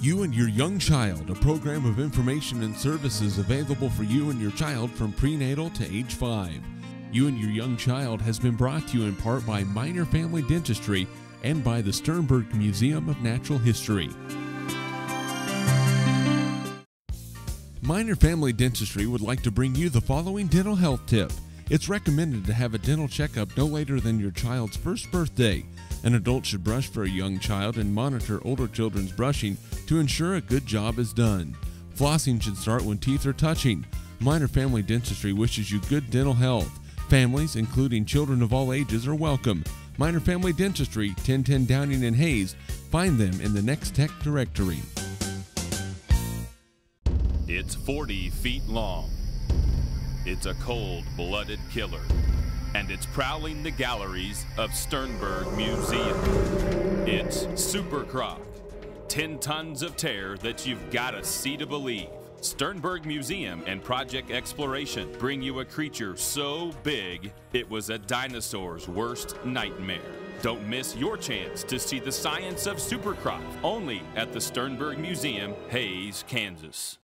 You and Your Young Child, a program of information and services available for you and your child from prenatal to age 5. You and Your Young Child has been brought to you in part by Minor Family Dentistry and by the Sternberg Museum of Natural History. Minor Family Dentistry would like to bring you the following dental health tip. It's recommended to have a dental checkup no later than your child's first birthday. An adult should brush for a young child and monitor older children's brushing to ensure a good job is done. Flossing should start when teeth are touching. Minor Family Dentistry wishes you good dental health. Families, including children of all ages, are welcome. Minor Family Dentistry, 1010 Downing and Hayes. Find them in the Next Tech directory. It's 40 feet long. It's a cold-blooded killer. And it's prowling the galleries of Sternberg Museum. It's Super Croc, 10 tons of terror that you've got to see to believe. Sternberg Museum and Project Exploration bring you a creature so big it was a dinosaur's worst nightmare. Don't miss your chance to see the science of Super Croc, only at the Sternberg Museum, Hayes, Kansas.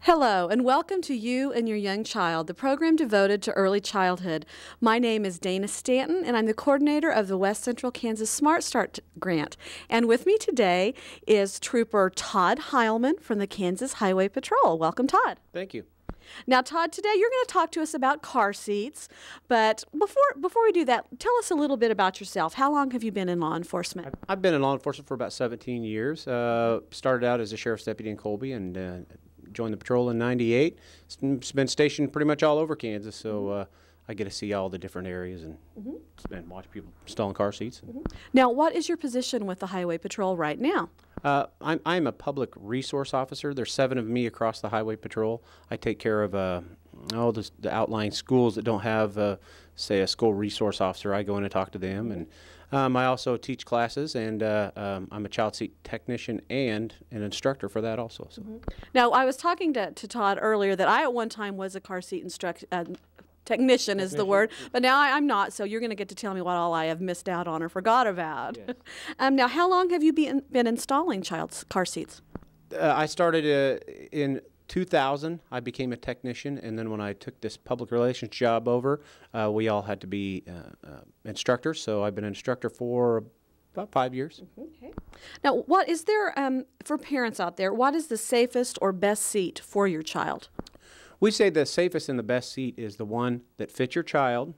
Hello, and welcome to You and Your Young Child, the program devoted to early childhood. My name is Dana Stanton, and I'm the coordinator of the West Central Kansas Smart Start Grant. And with me today is Trooper Todd Hileman from the Kansas Highway Patrol. Welcome, Todd. Thank you. Now, Todd, today you're going to talk to us about car seats, but before we do that, tell us a little bit about yourself. How long have you been in law enforcement? I've been in law enforcement for about 17 years. Started out as a sheriff's deputy in Colby and joined the patrol in '98. It's been stationed pretty much all over Kansas, so I get to see all the different areas and watch people installing car seats. Now, what is your position with the Highway Patrol right now? I'm a public resource officer. There's 7 of me across the Highway Patrol. I take care of the outlying schools that don't have, say, a school resource officer. I go in and talk to them, and I also teach classes, and I'm a child seat technician and an instructor for that also. So. Now, I was talking to Todd earlier that I at one time was a car seat technician is the word, but now I'm not, so you're going to get to tell me what all I have missed out on or forgot about. Yes. Now, how long have you been installing child's car seats? I started in 2000. I became a technician, and then when I took this public relations job over, we all had to be instructors, so I've been an instructor for about 5 years. Okay. Now, what is there, for parents out there, what is the safest or best seat for your child? We say the safest and the best seat is the one that fits your child,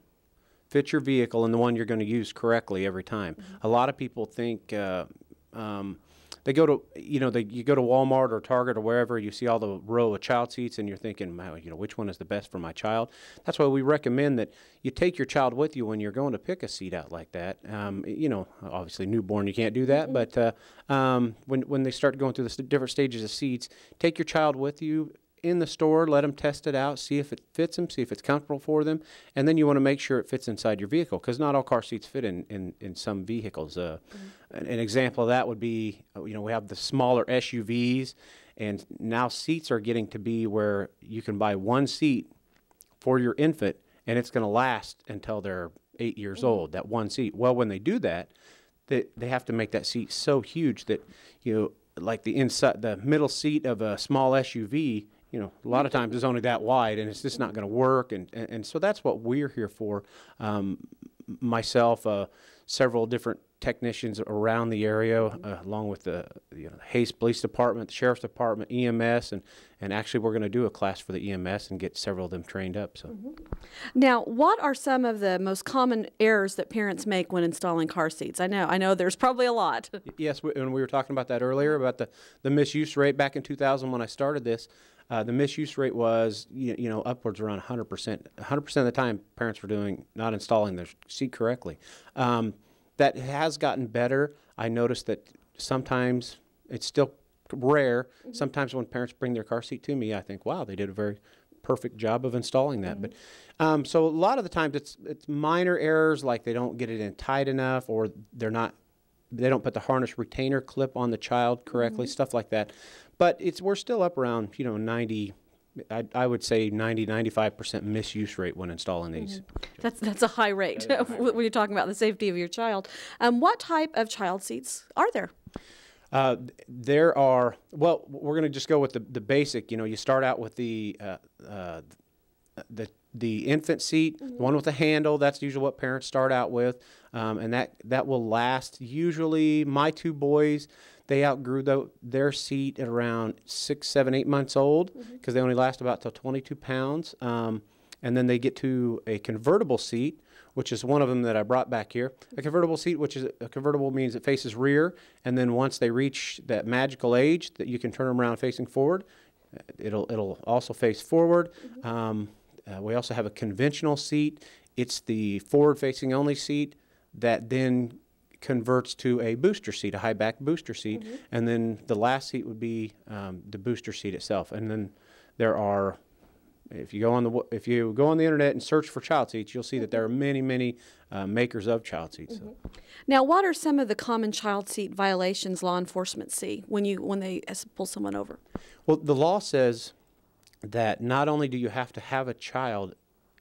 fits your vehicle, and the one you're going to use correctly every time. A lot of people think they go to, you go to Walmart or Target or wherever, you see all the row of child seats, and you're thinking, which one is the best for my child? That's why we recommend that you take your child with you when you're going to pick a seat out like that. Obviously newborn you can't do that, but when they start going through the different stages of seats, take your child with you in the store, let them test it out, see if it fits them, see if it's comfortable for them, and then you want to make sure it fits inside your vehicle, because not all car seats fit in some vehicles. An example of that would be, we have the smaller SUVs, and now seats are getting to be where you can buy one seat for your infant, and it's going to last until they're 8 years old, that one seat. Well, when they do that, they have to make that seat so huge that, like the middle seat of a small SUV, a lot of times it's only that wide, and it's just not going to work, and so that's what we're here for. Myself, several different technicians around the area, along with the Hayes Police Department, the Sheriff's Department, EMS, and actually we're going to do a class for the EMS and get several of them trained up. So, Now, what are some of the most common errors that parents make when installing car seats? I know there's probably a lot. Yes, and we were talking about that earlier, about the misuse rate back in 2000 when I started this. The misuse rate was, upwards around 100%. 100% of the time, parents were not installing their seat correctly. That has gotten better. I noticed that sometimes it's still rare. Sometimes when parents bring their car seat to me, I think, wow, they did a very perfect job of installing that. But so a lot of the times it's minor errors, like they don't get it in tight enough, or they don't put the harness retainer clip on the child correctly, stuff like that. But we're still up around 90. I would say 90–95% misuse rate when installing these. That's a high rate when you're talking about the safety of your child. What type of child seats are there? There are, well, we're going to just go with the basic. You start out with the infant seat, the one with the handle. That's usually what parents start out with, and that will last. Usually, my 2 boys, they outgrew their seat at around 6, 7, 8 months old because they only last about till 22 pounds. And then they get to a convertible seat, which is one of them that I brought back here. A convertible seat, which is a convertible means it faces rear, and then once they reach that magical age that you can turn them around facing forward, it'll also face forward. We also have a conventional seat. It's the forward-facing only seat that then converts to a booster seat, a high-back booster seat, and then the last seat would be the booster seat itself. And then there are, if you go on the internet and search for child seats, you'll see that there are many makers of child seats. So. Now, what are some of the common child seat violations law enforcement see when they pull someone over? Well, the law says that not only do you have to have a child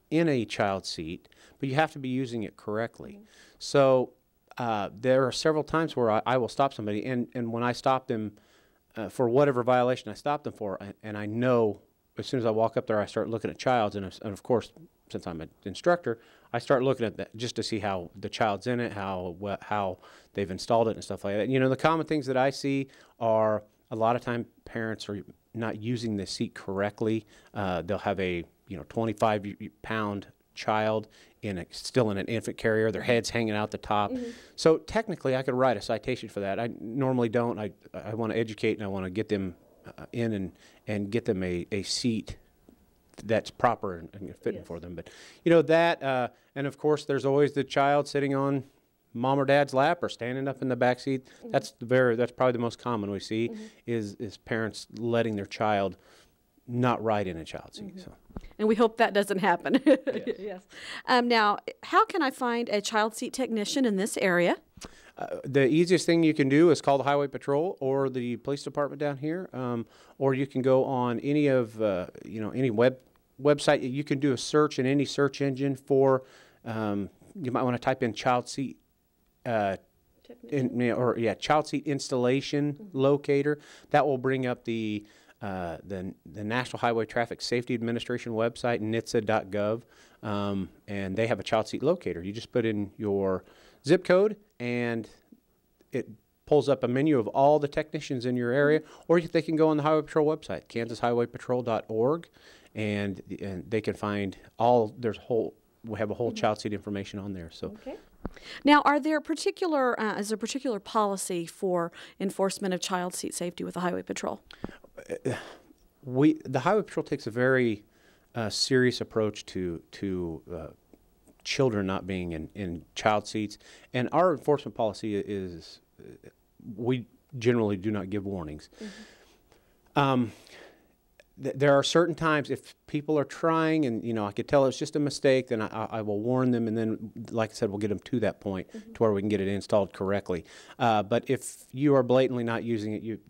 in a child seat, but you have to be using it correctly. So there are several times where I will stop somebody, and when I stop them for whatever violation I stop them for, and I know as soon as I walk up there, I start looking at childs, and of course, since I'm an instructor, I start looking at that just to see how the child's in it, how they've installed it, and stuff like that. The common things that I see are a lot of time parents are not using the seat correctly. They'll have a 25-pound child still in an infant carrier, their head's hanging out the top. So technically, I could write a citation for that. I normally don't. I want to educate, and I want to get them in and get them a seat that's proper and fitting for them. But that, and of course, there's always the child sitting on mom or dad's lap or standing up in the back seat. That's probably the most common we see is parents letting their child not ride in a child seat. So. And we hope that doesn't happen. Yes. Now, how can I find a child seat technician in this area? The easiest thing you can do is call the Highway Patrol or the police department down here, or you can go on any of any website. You can do a search in any search engine for. You might want to type in child seat. Child seat installation locator. That will bring up the National Highway Traffic Safety Administration website, NHTSA.gov, and they have a child seat locator. You just put in your zip code, and it pulls up a menu of all the technicians in your area, or they can go on the Highway Patrol website, kansashighwaypatrol.org, and they can find we have a whole child seat information on there. So. Okay. Now, is there a particular policy for enforcement of child seat safety with the Highway Patrol? The Highway Patrol takes a very serious approach to children not being in child seats, and our enforcement policy is we generally do not give warnings. There are certain times if people are trying and I could tell it's just a mistake, then I will warn them, and then, like I said, we'll get them to that point to where we can get it installed correctly. But if you are blatantly not using it,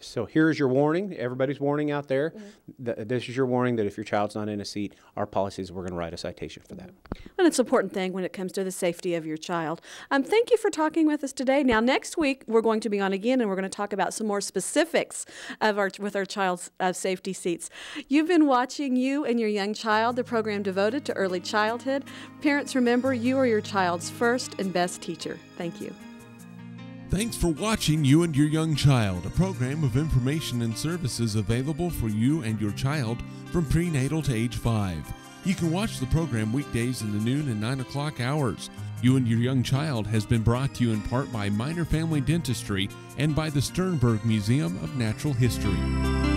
so here's your warning. Everybody's warning out there. This is your warning that if your child's not in a seat, our policy is we're going to write a citation for that. And it's an important thing when it comes to the safety of your child. Thank you for talking with us today. Now, next week, we're going to be on again, and we're going to talk about some more specifics with our child's safety seats. You've been watching You and Your Young Child, the program devoted to early childhood. Parents, remember, you are your child's first and best teacher. Thank you. Thanks for watching You and Your Young Child, a program of information and services available for you and your child from prenatal to age 5. You can watch the program weekdays in the noon and 9 o'clock hours. You and Your Young Child has been brought to you in part by Minor Family Dentistry and by the Sternberg Museum of Natural History.